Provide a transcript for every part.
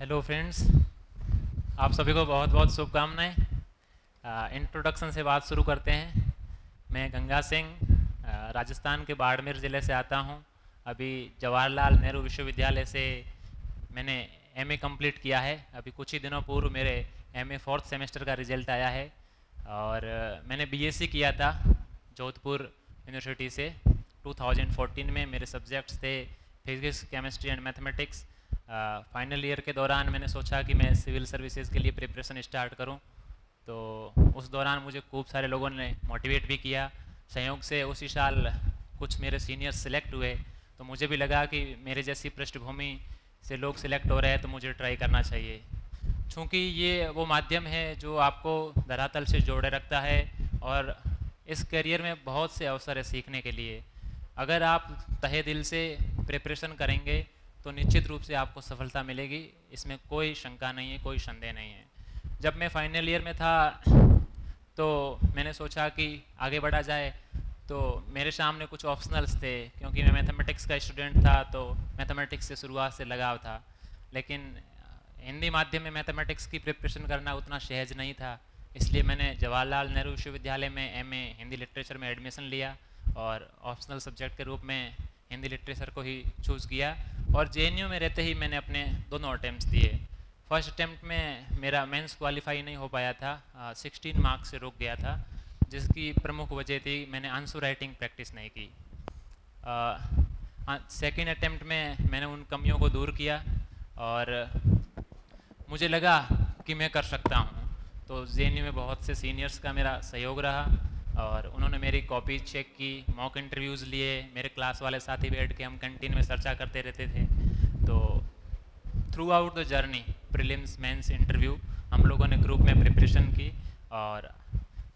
Hello friends, आप सभी को बहुत बहुत शुभकामनाएं। इंट्रोडक्शन से बात शुरू करते हैं। मैं गंगा सिंह राजस्थान के बाड़मेर ज़िले से आता हूं। अभी जवाहरलाल नेहरू विश्वविद्यालय से मैंने एमए कंप्लीट किया है। अभी कुछ ही दिनों पूर्व मेरे एमए फोर्थ सेमेस्टर का रिजल्ट आया है। और मैंने बीएससी किया था जोधपुर यूनिवर्सिटी से 2014 में। मेरे सब्जेक्ट्स थे physics, chemistry and mathematics. Final year के दौरान मैंने सोचा कि मैं सिविल सर्विसेज के लिए प्रिपरेशन स्टार्ट करूं। तो उस दौरान मुझे खूब सारे लोगों ने मोटिवेट भी किया। संयोग से उसी साल कुछ मेरे सीनियर्स सिलेक्ट हुए, तो मुझे भी लगा कि मेरे जैसी पृष्ठभूमि से लोग सिलेक्ट हो रहे हैं तो मुझे ट्राई करना चाहिए। चूँकि ये वो माध्यम है जो आपको धरातल से जोड़े रखता है और इस करियर में बहुत से अवसर है सीखने के लिए। अगर आप तहे दिल से प्रिपरेशन करेंगे तो निश्चित रूप से आपको सफलता मिलेगी, इसमें कोई शंका नहीं है, कोई संदेह नहीं है। जब मैं फाइनल ईयर में था तो मैंने सोचा कि आगे बढ़ा जाए। तो मेरे सामने कुछ ऑप्शनल्स थे, क्योंकि मैं मैथमेटिक्स का स्टूडेंट था तो मैथमेटिक्स से शुरुआत से लगाव था। लेकिन हिंदी माध्यम में मैथमेटिक्स की प्रिपरेशन करना उतना सहज नहीं था, इसलिए मैंने जवाहरलाल नेहरू विश्वविद्यालय में एमए हिंदी लिटरेचर में एडमिशन लिया और ऑप्शनल सब्जेक्ट के रूप में हिंदी लिटरेचर को ही चूज़ किया। और जेएनयू में रहते ही मैंने अपने दोनों अटैम्प्ट्स दिए। फर्स्ट अटैम्प्ट में मेरा मेंस क्वालिफाई नहीं हो पाया था, 16 मार्क्स से रुक गया था, जिसकी प्रमुख वजह थी मैंने आंसर राइटिंग प्रैक्टिस नहीं की। सेकेंड अटैम्प्ट में मैंने उन कमियों को दूर किया और मुझे लगा कि मैं कर सकता हूँ। तो जेएनयू में बहुत से सीनियर्स का मेरा सहयोग रहा और उन्होंने मेरी कॉपी चेक की, मॉक इंटरव्यूज़ लिए। मेरे क्लास वाले साथी बैठ के हम कैंटीन में चर्चा करते रहते थे। तो throughout the journey, prelims, mains, interview, हम लोगों ने ग्रुप में प्रिपरेशन की और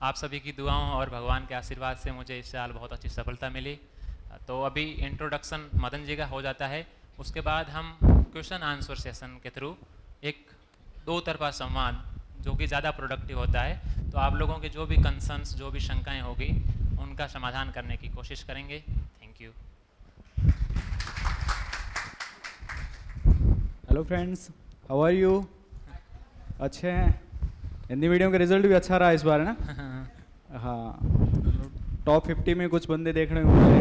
आप सभी की दुआओं और भगवान के आशीर्वाद से मुझे इस साल बहुत अच्छी सफलता मिली। तो अभी इंट्रोडक्शन मदन जी का हो जाता है, उसके बाद हम क्वेश्चन आंसर सेशन के थ्रू एक दो तरफा संवाद जो कि ज़्यादा प्रोडक्टिव होता है, तो आप लोगों के जो भी कंसर्न्स, जो भी शंकाएं होगी, उनका समाधान करने की कोशिश करेंगे। Thank you. Hello friends, how are you? अच्छे हैं। हिंदी मीडियम का रिजल्ट भी अच्छा रहा इस बार, है ना? हाँ, टॉप 50 में कुछ बंदे देखने को मिले।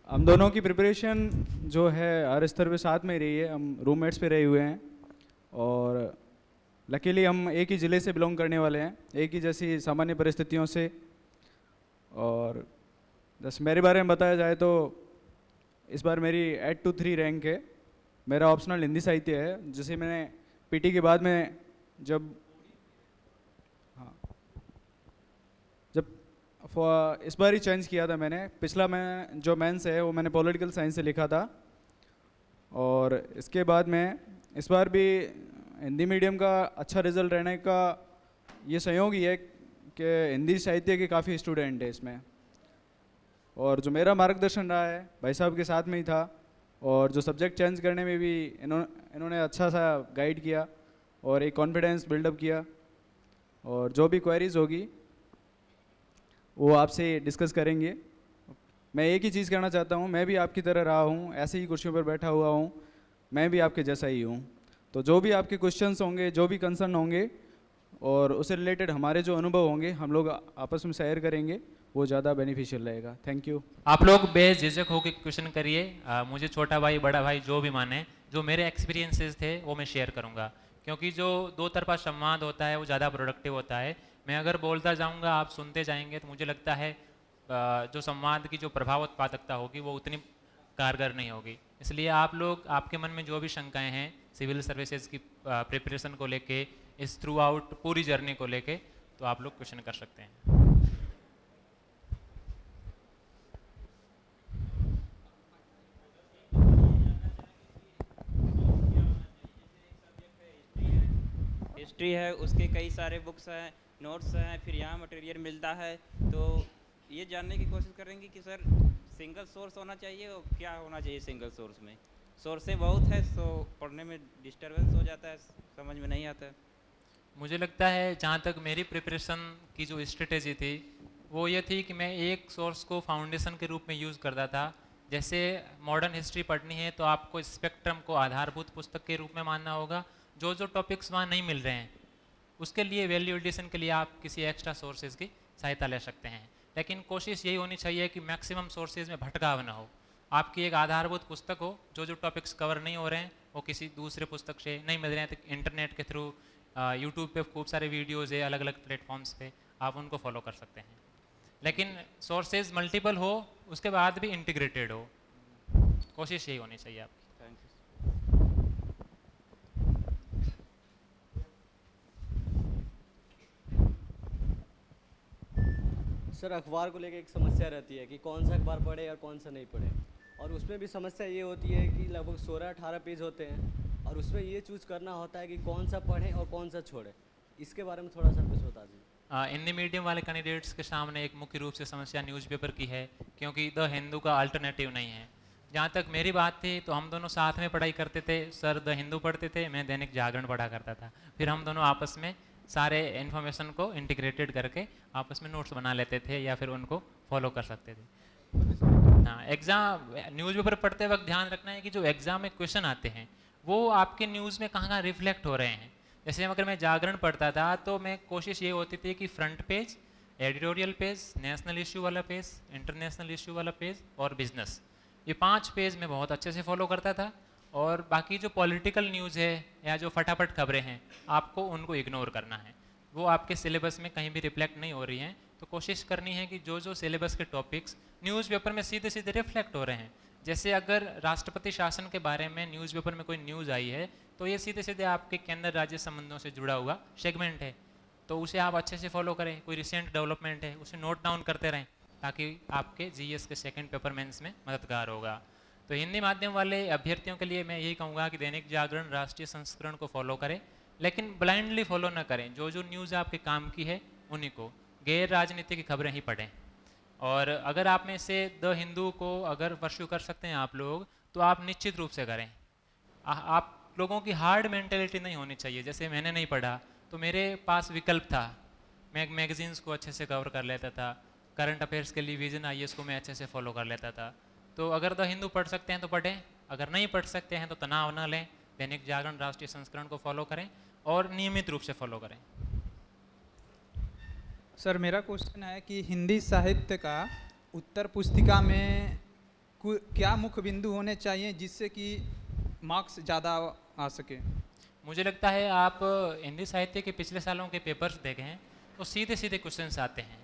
हम दोनों की प्रिपरेशन जो है हर स्तर पे साथ में ही रही है। हम रूममेट्स पे रहे हुए हैं और लकीली हम एक ही ज़िले से बिलोंग करने वाले हैं, एक ही जैसी सामान्य परिस्थितियों से। और बस मेरे बारे में बताया जाए तो इस बार मेरी 823 रैंक है। मेरा ऑप्शनल हिंदी साहित्य है, जिसे मैंने पीटी के बाद में जब हाँ इस बार ही चेंज किया था मैंने। पिछला मैं जो मेंस है वो मैंने पॉलिटिकल साइंस से लिखा था और इसके बाद में इस बार भी हिंदी मीडियम का अच्छा रिजल्ट रहने का ये संयोग ही है कि हिंदी साहित्य के काफ़ी स्टूडेंट है इसमें। और जो मेरा मार्गदर्शन रहा है भाई साहब के साथ में ही था और जो सब्जेक्ट चेंज करने में भी इन्होंने अच्छा सा गाइड किया और एक कॉन्फिडेंस बिल्डअप किया। और जो भी क्वेरीज होगी वो आपसे डिस्कस करेंगे। मैं एक ही चीज़ कहना चाहता हूँ, मैं भी आपकी तरह रहा हूँ, ऐसे ही कुर्सियों पर बैठा हुआ हूँ, मैं भी आपके जैसा ही हूँ। तो जो भी आपके क्वेश्चंस होंगे, जो भी कंसर्न होंगे और उससे रिलेटेड हमारे जो अनुभव होंगे, हम लोग आपस में शेयर करेंगे, वो ज़्यादा बेनिफिशियल रहेगा। Thank you. आप लोग बेझिझक होकर क्वेश्चन करिए। मुझे छोटा भाई, बड़ा भाई जो भी माने, जो मेरे एक्सपीरियंसेस थे वो मैं शेयर करूंगा, क्योंकि जो दो तरफा संवाद होता है वो ज़्यादा प्रोडक्टिव होता है। मैं अगर बोलता जाऊंगा, आप सुनते जाएंगे, तो मुझे लगता है जो संवाद की जो प्रभाव उत्पादकता होगी वो उतनी कारगर नहीं होगी। इसलिए आप लोग, आपके मन में जो भी शंकाएं हैं सिविल सर्विसेज की प्रिपरेशन को लेके, इस थ्रू आउट पूरी जर्नी को लेके, तो आप लोग क्वेश्चन कर सकते हैं। हिस्ट्री है, उसके कई सारे बुक्स हैं, नोट्स हैं, फिर यहाँ मटेरियल मिलता है। तो ये जानने की कोशिश करेंगे कि सर सिंगल सोर्स होना चाहिए और क्या होना चाहिए सिंगल सोर्स में। सोर्सें बहुत है तो पढ़ने में डिस्टरबेंस हो जाता है, समझ में नहीं आता है। मुझे लगता है जहाँ तक मेरी प्रिपरेशन की जो स्ट्रेटेजी थी वो ये थी कि मैं एक सोर्स को फाउंडेशन के रूप में यूज़ करता था, जैसे मॉडर्न हिस्ट्री पढ़नी है तो आपको स्पेक्ट्रम को आधारभूत पुस्तक के रूप में मानना होगा। जो जो टॉपिक्स वहाँ नहीं मिल रहे हैं उसके लिए वैल्यू एडिशन के लिए आप किसी एक्स्ट्रा सोर्सेज की सहायता ले सकते हैं। लेकिन कोशिश यही होनी चाहिए कि मैक्सिमम सोर्सेज में भटकाव ना हो। आपकी एक आधारभूत पुस्तक हो, जो जो टॉपिक्स कवर नहीं हो रहे हैं वो किसी दूसरे पुस्तक से नहीं मिल रहे हैं तो इंटरनेट के थ्रू यूट्यूब पे खूब सारे वीडियोज़ है अलग अलग प्लेटफॉर्म्स पे, आप उनको फॉलो कर सकते हैं। लेकिन सोर्सेज मल्टीपल हो, उसके बाद भी इंटीग्रेटेड हो, कोशिश यही होनी चाहिए आपकी। Thank you. सर अखबार को लेकर एक समस्या रहती है कि कौन सा अखबार पढ़े और कौन सा नहीं पढ़े, और उसमें भी समस्या ये होती है कि लगभग 16-18 पेज होते हैं और उसमें ये चूज़ करना होता है कि कौन सा पढ़ें और कौन सा छोड़ें। इसके बारे में थोड़ा सा कुछ बता दीजिए। हिंदी मीडियम वाले कैंडिडेट्स के सामने एक मुख्य रूप से समस्या न्यूज़पेपर की है, क्योंकि द हिंदू का अल्टरनेटिव नहीं है। जहाँ तक मेरी बात थी तो हम दोनों साथ में पढ़ाई करते थे। सर द हिंदू पढ़ते थे, मैं दैनिक जागरण पढ़ा करता था। फिर हम दोनों आपस में सारे इन्फॉर्मेशन को इंटीग्रेटेड करके आपस में नोट्स बना लेते थे या फिर उनको फॉलो कर सकते थे। हाँ, एग्ज़ाम न्यूज़पेपर पढ़ते वक्त ध्यान रखना है कि जो एग्ज़ाम में क्वेश्चन आते हैं वो आपके न्यूज़ में कहाँ रिफ्लेक्ट हो रहे हैं। जैसे अगर मैं जागरण पढ़ता था तो मैं कोशिश ये होती थी कि front page, editorial page, national issue वाला पेज, इंटरनेशनल इशू वाला पेज और बिजनेस, ये 5 पेज मैं बहुत अच्छे से फॉलो करता था। और बाकी जो पॉलिटिकल न्यूज़ है या जो फटाफट खबरें हैं आपको उनको इग्नोर करना है, वो आपके सिलेबस में कहीं भी रिफ्लेक्ट नहीं हो रही हैं। तो कोशिश करनी है कि जो जो सिलेबस के टॉपिक्स न्यूज़पेपर में सीधे सीधे रिफ्लेक्ट हो रहे हैं, जैसे अगर राष्ट्रपति शासन के बारे में न्यूज़पेपर में कोई न्यूज़ आई है तो ये सीधे सीधे आपके केंद्र राज्य संबंधों से जुड़ा हुआ सेगमेंट है, तो उसे आप अच्छे से फॉलो करें। कोई रिसेंट डेवलपमेंट है उसे नोट डाउन करते रहें ताकि आपके जीएस के सेकंड पेपर मेंस में मददगार होगा। तो हिंदी माध्यम वाले अभ्यर्थियों के लिए मैं यही कहूँगा कि दैनिक जागरण राष्ट्रीय संस्करण को फॉलो करें, लेकिन ब्लाइंडली फॉलो ना करें। जो जो न्यूज़ आपके काम की है उन्हीं को, गैर राजनीति की खबरें ही पढ़ें। और अगर आप में से द हिंदू को अगर परस्यू कर सकते हैं आप लोग तो आप निश्चित रूप से करें। आप लोगों की हार्ड मेंटेलिटी नहीं होनी चाहिए। जैसे मैंने नहीं पढ़ा तो मेरे पास विकल्प था, मैं मैगजीन्स को अच्छे से कवर कर लेता था, करंट अफेयर्स के लिए विजन आईएएस को मैं अच्छे से फॉलो कर लेता था। तो अगर द हिंदू पढ़ सकते हैं तो पढ़ें, अगर नहीं पढ़ सकते हैं तो तनाव ना लें, दैनिक जागरण राष्ट्रीय संस्करण को फॉलो करें और नियमित रूप से फॉलो करें। सर मेरा क्वेश्चन है कि हिंदी साहित्य का उत्तर पुस्तिका में क्या मुख्य बिंदु होने चाहिए जिससे कि मार्क्स ज़्यादा आ सके। मुझे लगता है आप हिंदी साहित्य के पिछले सालों के पेपर्स देखें तो सीधे सीधे क्वेश्चंस आते हैं,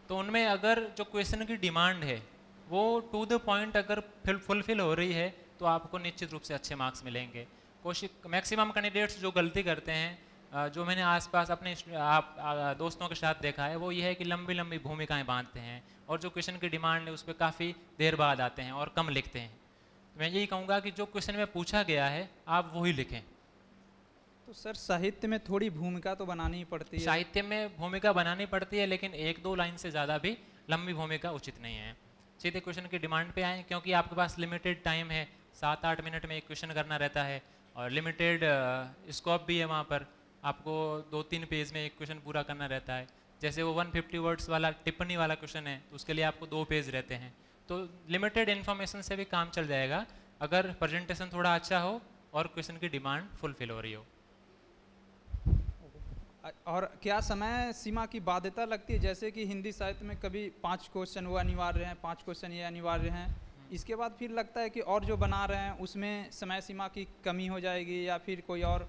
तो उनमें अगर जो क्वेश्चन की डिमांड है वो टू द पॉइंट अगर फुलफिल हो रही है तो आपको निश्चित रूप से अच्छे मार्क्स मिलेंगे। कोशिश मैक्सिमम कैंडिडेट्स जो गलती करते हैं, जो मैंने आसपास अपने दोस्तों के साथ देखा है, वो ये है कि लंबी लंबी भूमिकाएं बांधते हैं और जो क्वेश्चन की डिमांड है उस पर काफ़ी देर बाद आते हैं और कम लिखते हैं। तो मैं यही कहूँगा कि जो क्वेश्चन में पूछा गया है आप वही लिखें। तो सर साहित्य में थोड़ी भूमिका तो बनानी ही पड़ती है। साहित्य में भूमिका बनानी पड़ती है, लेकिन 1-2 लाइन से ज़्यादा भी लंबी भूमिका उचित नहीं है। सीधे क्वेश्चन की डिमांड पे आएँ, क्योंकि आपके पास लिमिटेड टाइम है, 7-8 मिनट में एक क्वेश्चन करना रहता है और लिमिटेड स्कोप भी है। वहाँ पर आपको 2-3 पेज में एक क्वेश्चन पूरा करना रहता है। जैसे वो 150 वर्ड्स वाला टिप्पणी वाला क्वेश्चन है तो उसके लिए आपको 2 पेज रहते हैं। तो लिमिटेड इन्फॉर्मेशन से भी काम चल जाएगा अगर प्रेजेंटेशन थोड़ा अच्छा हो और क्वेश्चन की डिमांड फुलफिल हो रही हो। और क्या समय सीमा की बाध्यता लगती है, जैसे कि हिंदी साहित्य में कभी 5 क्वेश्चन वो अनिवार्य हैं, 5 क्वेश्चन ये अनिवार्य हैं, इसके बाद फिर लगता है कि और जो बना रहे हैं उसमें समय सीमा की कमी हो जाएगी या फिर कोई और।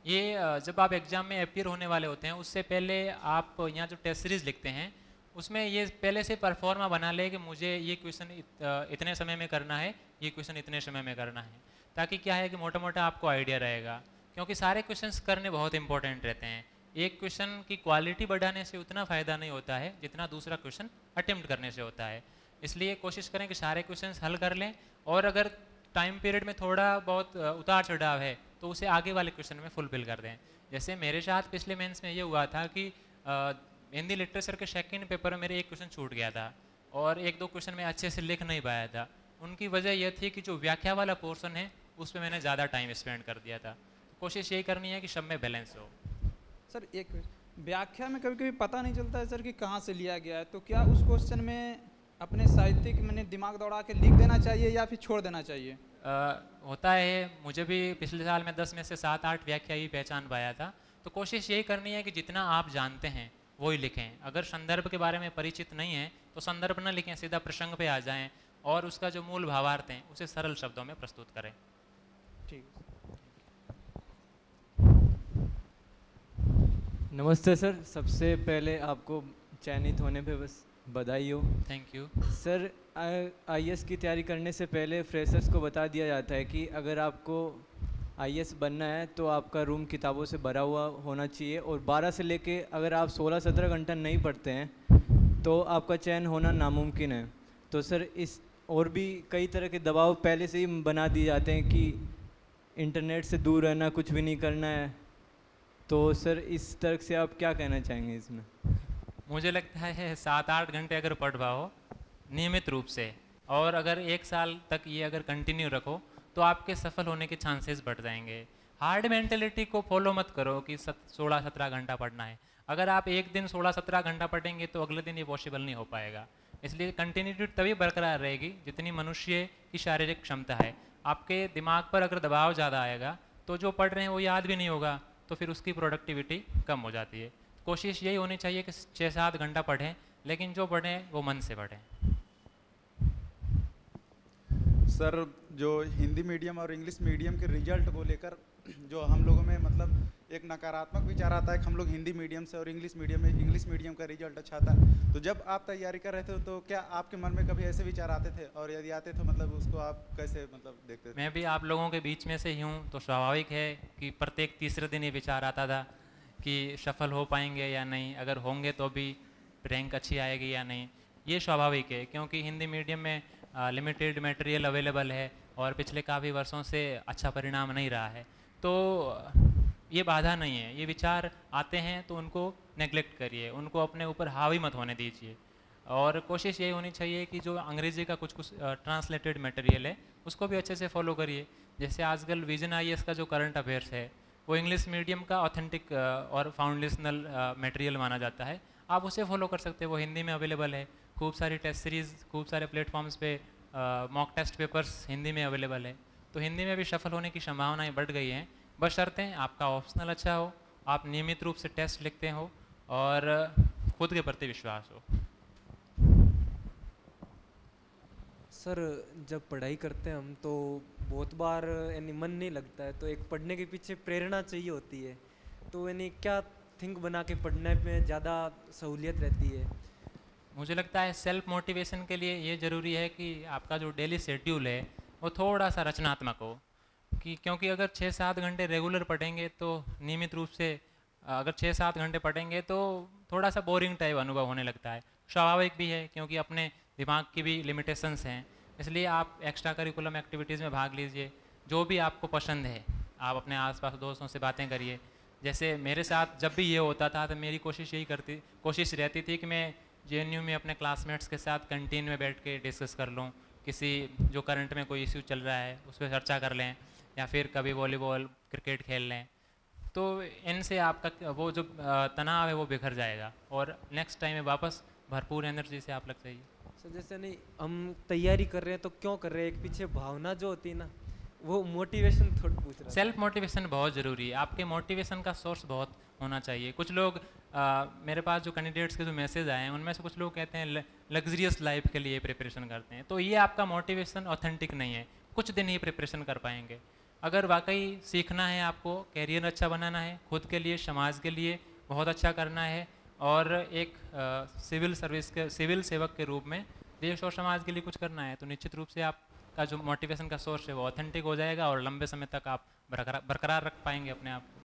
ये जब आप एग्ज़ाम में अपियर होने वाले होते हैं उससे पहले आप यहाँ जो टेस्ट सीरीज़ लिखते हैं उसमें ये पहले से परफॉर्मा बना ले कि मुझे ये क्वेश्चन इतने समय में करना है, ये क्वेश्चन इतने समय में करना है, ताकि क्या है कि मोटा मोटा आपको आइडिया रहेगा। क्योंकि सारे क्वेश्चंस करने बहुत इंपॉर्टेंट रहते हैं। एक क्वेश्चन की क्वालिटी बढ़ाने से उतना फ़ायदा नहीं होता है जितना दूसरा क्वेश्चन अटेम्प्ट करने से होता है। इसलिए कोशिश करें कि सारे क्वेश्चंस हल कर लें, और अगर टाइम पीरियड में थोड़ा बहुत उतार चढ़ाव है तो उसे आगे वाले क्वेश्चन में फुलफिल कर दें। जैसे मेरे साथ पिछले मेंस में ये हुआ था कि हिंदी लिटरेचर के सेकंड पेपर में मेरे एक क्वेश्चन छूट गया था और 1-2 क्वेश्चन मैं अच्छे से लिख नहीं पाया था। उनकी वजह यह थी कि जो व्याख्या वाला पोर्शन है उस पर मैंने ज़्यादा टाइम स्पेंड कर दिया था। कोशिश यही करनी है कि सब में बैलेंस हो। सर एक व्याख्या में कभी कभी पता नहीं चलता है सर कि कहाँ से लिया गया है, तो क्या उस क्वेश्चन में अपने साहित्यिक मैंने दिमाग दौड़ा के लिख देना चाहिए या फिर छोड़ देना चाहिए? होता है, मुझे भी पिछले साल में 10 में से 7-8 व्याख्या ही पहचान पाया था। तो कोशिश यही करनी है कि जितना आप जानते हैं वो ही लिखें। अगर संदर्भ के बारे में परिचित नहीं है तो संदर्भ न लिखें, सीधा प्रसंग पे आ जाएं और उसका जो मूल भावार्थ है उसे सरल शब्दों में प्रस्तुत करें। ठीक। नमस्ते सर, सबसे पहले आपको चयनित होने पे बस बधाई हो। थैंक यू सर, आईएएस की तैयारी करने से पहले फ्रेशर्स को बता दिया जाता है कि अगर आपको आईएएस बनना है तो आपका रूम किताबों से भरा हुआ होना चाहिए और 12 से लेके अगर आप 16-17 घंटा नहीं पढ़ते हैं तो आपका चयन होना नामुमकिन है। तो सर इस और भी कई तरह के दबाव पहले से ही बना दिए जाते हैं कि इंटरनेट से दूर रहना, कुछ भी नहीं करना है। तो सर इस तरह से आप क्या कहना चाहेंगे इसमें? मुझे लगता है 7-8 घंटे अगर पढ़ पाओ नियमित रूप से और अगर 1 साल तक ये अगर कंटिन्यू रखो तो आपके सफल होने के चांसेस बढ़ जाएंगे। हार्ड मेंटेलिटी को फॉलो मत करो कि 16-17 घंटा पढ़ना है। अगर आप एक दिन 16-17 घंटा पढ़ेंगे तो अगले दिन ये पॉसिबल नहीं हो पाएगा। इसलिए कंटिन्यूटी तभी बरकरार रहेगी जितनी मनुष्य की शारीरिक क्षमता है। आपके दिमाग पर अगर दबाव ज़्यादा आएगा तो जो पढ़ रहे हैं वो याद भी नहीं होगा, तो फिर उसकी प्रोडक्टिविटी कम हो जाती है। कोशिश यही होनी चाहिए कि 6-7 घंटा पढ़ें, लेकिन जो पढ़ें वो मन से पढ़ें। सर, जो हिंदी मीडियम और इंग्लिश मीडियम के रिजल्ट को लेकर जो हम लोगों में मतलब एक नकारात्मक विचार आता है कि हम लोग हिंदी मीडियम से और इंग्लिश मीडियम का रिजल्ट अच्छा था। तो जब आप तैयारी कर रहे थे तो क्या आपके मन में कभी ऐसे विचार आते थे, और यदि आते तो मतलब उसको आप कैसे मतलब देखते थे? मैं भी आप लोगों के बीच में से ही हूँ, तो स्वाभाविक है कि प्रत्येक तीसरे दिन ये विचार आता था कि सफल हो पाएंगे या नहीं, अगर होंगे तो भी रैंक अच्छी आएगी या नहीं। ये स्वाभाविक है क्योंकि हिंदी मीडियम में लिमिटेड मटेरियल अवेलेबल है और पिछले काफ़ी वर्षों से अच्छा परिणाम नहीं रहा है। तो ये बाधा नहीं है, ये विचार आते हैं तो उनको नेग्लेक्ट करिए, उनको अपने ऊपर हावी मत होने दीजिए। और कोशिश यही होनी चाहिए कि जो अंग्रेज़ी का कुछ ट्रांसलेटेड मटेरियल है उसको भी अच्छे से फॉलो करिए। जैसे आजकल विजन आईएएस का जो करंट अफेयर्स है वो इंग्लिश मीडियम का ऑथेंटिक और फाउंडेशनल मटेरियल माना जाता है, आप उसे फॉलो कर सकते हैं। वो हिंदी में अवेलेबल है, खूब सारी टेस्ट सीरीज़, खूब सारे प्लेटफॉर्म्स पे मॉक टेस्ट पेपर्स हिंदी में अवेलेबल है। तो हिंदी में भी सफल होने की संभावनाएं बढ़ गई हैं, बशर्ते आपका ऑप्शनल अच्छा हो, आप नियमित रूप से टेस्ट लिखते हो और खुद के प्रति विश्वास हो। सर, जब पढ़ाई करते हैं हम तो बहुत बार यानी मन नहीं लगता है, तो एक पढ़ने के पीछे प्रेरणा चाहिए होती है। तो यानी क्या थिंक बना के पढ़ने में ज़्यादा सहूलियत रहती है? मुझे लगता है सेल्फ मोटिवेशन के लिए ये ज़रूरी है कि आपका जो डेली शेड्यूल है वो थोड़ा सा रचनात्मक हो, क्योंकि अगर 6-7 घंटे रेगुलर पढ़ेंगे तो नियमित रूप से अगर 6-7 घंटे पढ़ेंगे तो थोड़ा सा बोरिंग टाइप अनुभव होने लगता है। स्वाभाविक भी है क्योंकि अपने दिमाग की भी लिमिटेशंस हैं। इसलिए आप एक्स्ट्रा करिकुलम एक्टिविटीज़ में भाग लीजिए, जो भी आपको पसंद है। आप अपने आसपास दोस्तों से बातें करिए। जैसे मेरे साथ जब भी ये होता था तो मेरी कोशिश रहती थी कि मैं जेएनयू में अपने क्लासमेट्स के साथ कैंटीन में बैठ के डिस्कस कर लूँ, किसी जो करंट में कोई इश्यू चल रहा है उस पर चर्चा कर लें, या फिर कभी वॉलीबॉल क्रिकेट खेल लें। तो इनसे आपका वो जो तनाव है वो बिखर जाएगा और नेक्स्ट टाइम में वापस भरपूर एनर्जी से आप लग जाइए। सर, जैसे नहीं हम तैयारी कर रहे हैं तो क्यों कर रहे हैं, एक पीछे भावना जो होती है ना, वो मोटिवेशन थोड़ा पूछ रहा है। सेल्फ मोटिवेशन बहुत ज़रूरी है, आपके मोटिवेशन का सोर्स बहुत होना चाहिए। कुछ लोग मेरे पास जो कैंडिडेट्स के जो मैसेज आए हैं उनमें से कुछ लोग कहते हैं लग्जरियस लाइफ के लिए प्रिपरेशन करते हैं, तो ये आपका मोटिवेशन ऑथेंटिक नहीं है। कुछ दिन ही प्रिपरेशन कर पाएंगे। अगर वाकई सीखना है, आपको कैरियर अच्छा बनाना है, खुद के लिए समाज के लिए बहुत अच्छा करना है और एक सिविल सेवक के रूप में देश और समाज के लिए कुछ करना है, तो निश्चित रूप से आपका जो मोटिवेशन का सोर्स है वो ऑथेंटिक हो जाएगा और लंबे समय तक आप बरकरार रख पाएंगे अपने आप को।